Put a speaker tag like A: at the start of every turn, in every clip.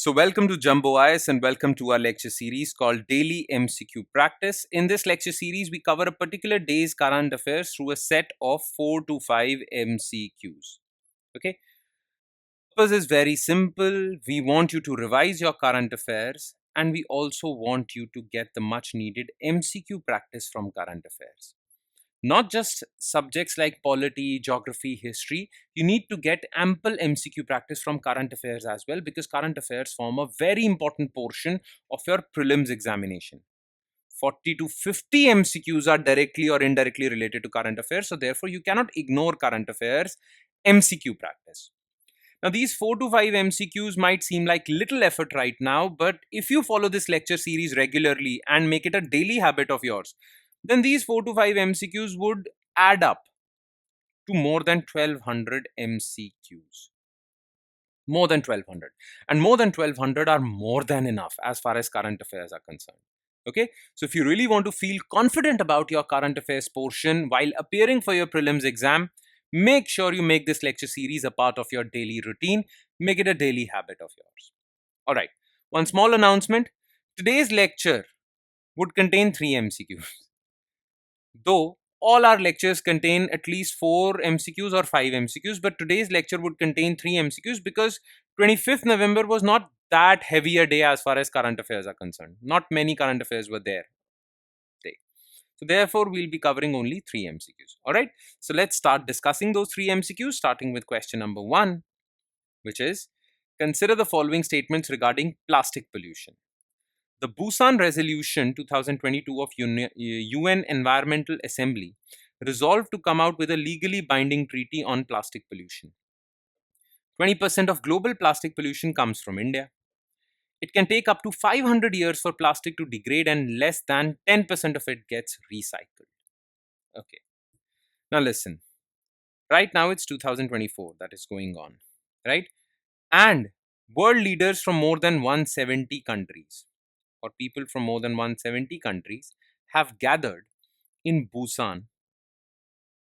A: So, welcome to Jumbo IS and welcome to our lecture series called Daily MCQ Practice. In this lecture series, we cover a particular day's current affairs through a set of 4 to 5 MCQs. Okay, purpose is very simple. We want you to revise your current affairs and we also want you to get the much needed MCQ practice from current affairs. Not just subjects like polity, geography, history, you need to get ample MCQ practice from current affairs as well, because current affairs form a very important portion of your prelims examination. 40 to 50 MCQs are directly or indirectly related to current affairs, so therefore you cannot ignore current affairs MCQ practice. Now, these 4 to 5 MCQs might seem like little effort right now, but if you follow this lecture series regularly and make it a daily habit of yours, then these 4 to 5 MCQs would add up to more than 1200 MCQs. More than 1200. And more than 1200 are more than enough as far as current affairs are concerned. Okay, so if you really want to feel confident about your current affairs portion while appearing for your prelims exam, make sure you make this lecture series a part of your daily routine. Make it a daily habit of yours. All right, one small announcement. Today's lecture would contain 3 MCQs. Though all our lectures contain at least 4 MCQs or 5 MCQs, but today's lecture would contain 3 MCQs because 25th November was not that heavy a day as far as current affairs are concerned. Not many current affairs were there. So therefore, we'll be covering only 3 MCQs. All right. So let's start discussing those 3 MCQs, starting with question number 1, which is, consider the following statements regarding plastic pollution. The Busan Resolution 2022 of UN Environmental Assembly resolved to come out with a legally binding treaty on plastic pollution. 20% of global plastic pollution comes from India. It can take up to 500 years for plastic to degrade and less than 10% of it gets recycled. Okay. Now listen. Right now it's 2024 that is going on, right? And world leaders from more than 170 countries, or people from more than 170 countries, have gathered in Busan,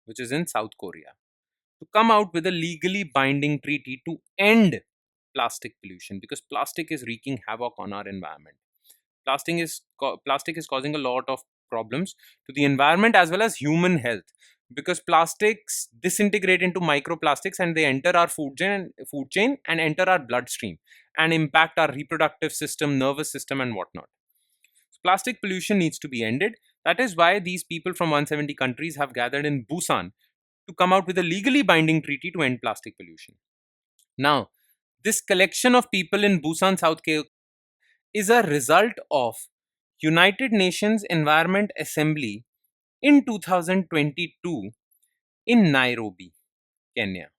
A: which is in South Korea, to come out with a legally binding treaty to end plastic pollution, because plastic is wreaking havoc on our environment. Plastic is causing a lot of problems to the environment as well as human health, because plastics disintegrate into microplastics and they enter our food chain and enter our bloodstream and impact our reproductive system, nervous system, and whatnot. So plastic pollution needs to be ended. That is why these people from 170 countries have gathered in Busan to come out with a legally binding treaty to end plastic pollution. Now, this collection of people in Busan, South Korea is a result of United Nations Environment Assembly in 2022 in Nairobi, Kenya.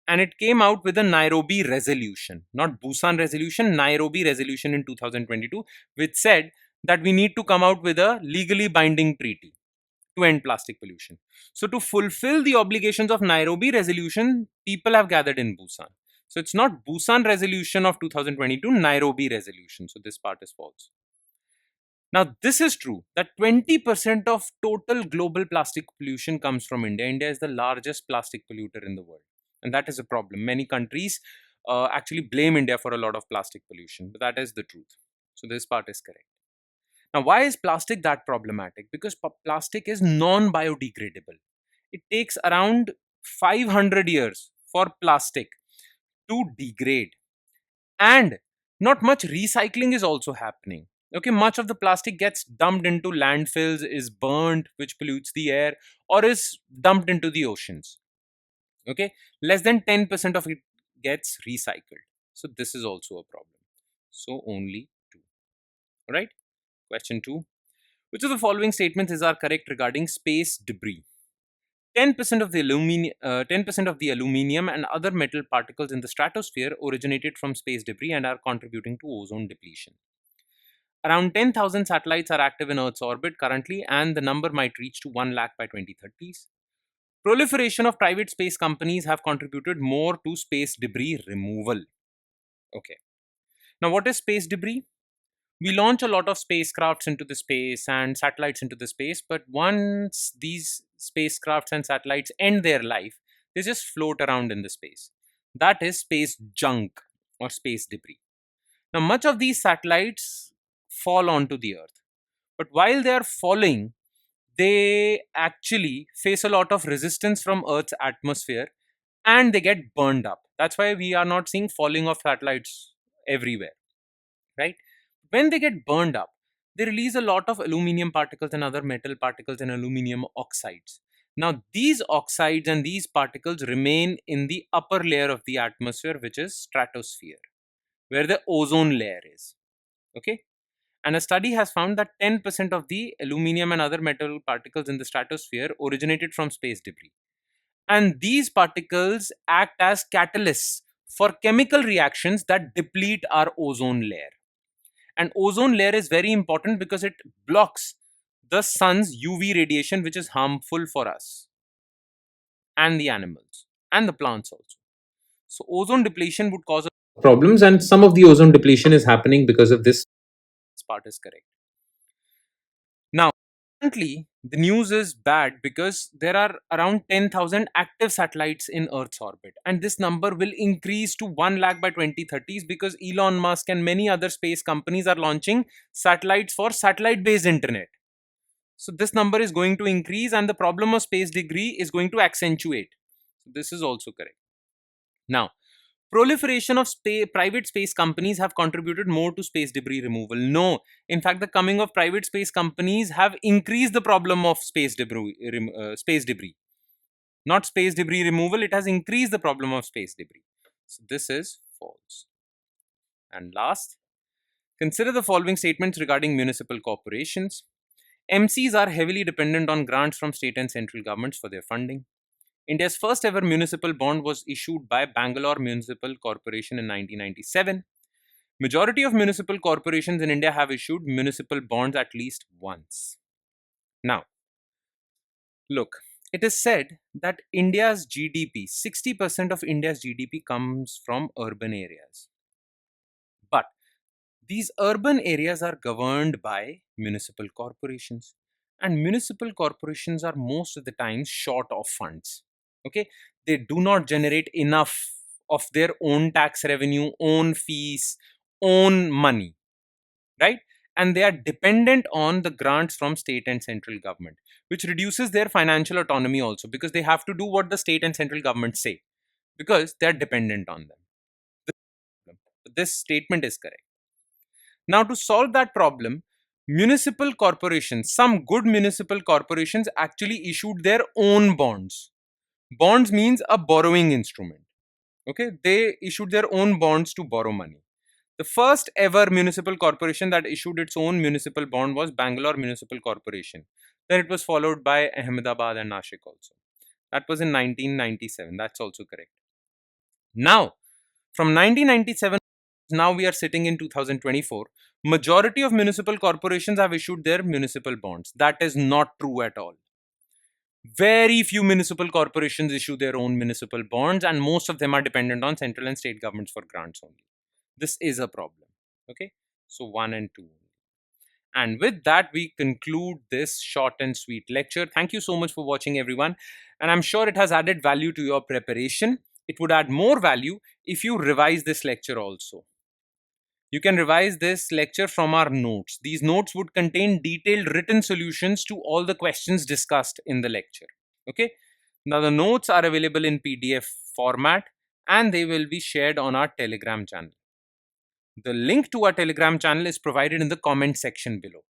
A: And it came out with a Nairobi resolution, not Busan resolution, Nairobi resolution in 2022, which said that we need to come out with a legally binding treaty to end plastic pollution. So to fulfill the obligations of Nairobi resolution, people have gathered in Busan. So it's not Busan resolution of 2022, Nairobi resolution. So this part is false. Now, this is true that 20% of total global plastic pollution comes from India. India is the largest plastic polluter in the world. And that is a problem. Many countries actually blame India for a lot of plastic pollution, but that is the truth. So this part is correct. Now, why is plastic that problematic? Because plastic is non-biodegradable. It takes around 500 years for plastic to degrade. And not much recycling is also happening. Okay, much of the plastic gets dumped into landfills, is burned, which pollutes the air, or is dumped into the oceans. Okay, less than 10% of it gets recycled. So this is also a problem. So only 2. All right. Question 2. Which of the following statements is correct regarding space debris? 10% of the 10% of the aluminium and other metal particles in the stratosphere originated from space debris and are contributing to ozone depletion. Around 10,000 satellites are active in Earth's orbit currently, and the number might reach to 1 lakh by 2030s. Proliferation of private space companies have contributed more to space debris removal. Okay. Now, what is space debris? We launch a lot of spacecrafts into the space and satellites into the space, but once these spacecrafts and satellites end their life, they just float around in the space. That is space junk. or space debris. Now, much of these satellites fall onto the Earth, but while they are falling, they actually face a lot of resistance from Earth's atmosphere and they get burned up. That's why we are not seeing falling of satellites everywhere, right? When they get burned up, they release a lot of aluminum particles and other metal particles and aluminum oxides. Now, these oxides and these particles remain in the upper layer of the atmosphere, which is stratosphere, where the ozone layer is. Okay. And a study has found that 10% of the aluminum and other metal particles in the stratosphere originated from space debris. And these particles act as catalysts for chemical reactions that deplete our ozone layer. And ozone layer is very important because it blocks the sun's UV radiation, which is harmful for us and the animals and the plants also. So ozone depletion would cause problems, and some of the ozone depletion is happening because of this. This part is correct. Now, currently, the news is bad because there are around 10,000 active satellites in Earth's orbit, and this number will increase to 1 lakh by 2030s because Elon Musk and many other space companies are launching satellites for satellite based internet. So, this number is going to increase, and the problem of space debris is going to accentuate. So, this is also correct. Now, proliferation of private space companies have contributed more to space debris removal. No, in fact, the coming of private space companies have increased the problem of space debris. Not space debris removal, it has increased the problem of space debris. So this is false. And last, consider the following statements regarding municipal corporations. MCs are heavily dependent on grants from state and central governments for their funding. India's first ever municipal bond was issued by Bangalore Municipal Corporation in 1997. Majority of municipal corporations in India have issued municipal bonds at least once. Now, look, it is said that India's GDP, 60% of India's GDP comes from urban areas. But these urban areas are governed by municipal corporations. And municipal corporations are most of the time short of funds. Okay, they do not generate enough of their own tax revenue, own fees, own money, right? And they are dependent on the grants from state and central government, which reduces their financial autonomy also because they have to do what the state and central government say because they are dependent on them. This statement is correct. Now, to solve that problem, municipal corporations, some good municipal corporations actually issued their own bonds. Bonds means a borrowing instrument. Okay, they issued their own bonds to borrow money. The first ever municipal corporation that issued its own municipal bond was Bangalore Municipal Corporation. Then it was followed by Ahmedabad and Nashik also. That was in 1997. That's also correct. Now, from 1997, now we are sitting in 2024. Majority of municipal corporations have issued their municipal bonds. That is not true at all. Very few municipal corporations issue their own municipal bonds, and most of them are dependent on central and state governments for grants only. This is a problem. Okay, so 1 and 2. And with that, we conclude this short and sweet lecture. Thank you so much for watching, everyone. And I'm sure it has added value to your preparation. It would add more value if you revise this lecture also. You can revise this lecture from our notes. These notes would contain detailed written solutions to all the questions discussed in the lecture. Okay. Now, the notes are available in PDF format and they will be shared on our Telegram channel. The link to our Telegram channel is provided in the comment section below.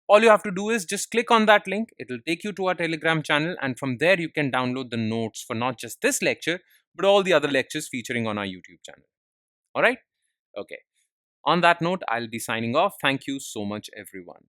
A: All you have to do is just click on that link. It will take you to our Telegram channel, and from there you can download the notes for not just this lecture, but all the other lectures featuring on our YouTube channel. All right? Okay. On that note, I'll be signing off. Thank you so much, everyone.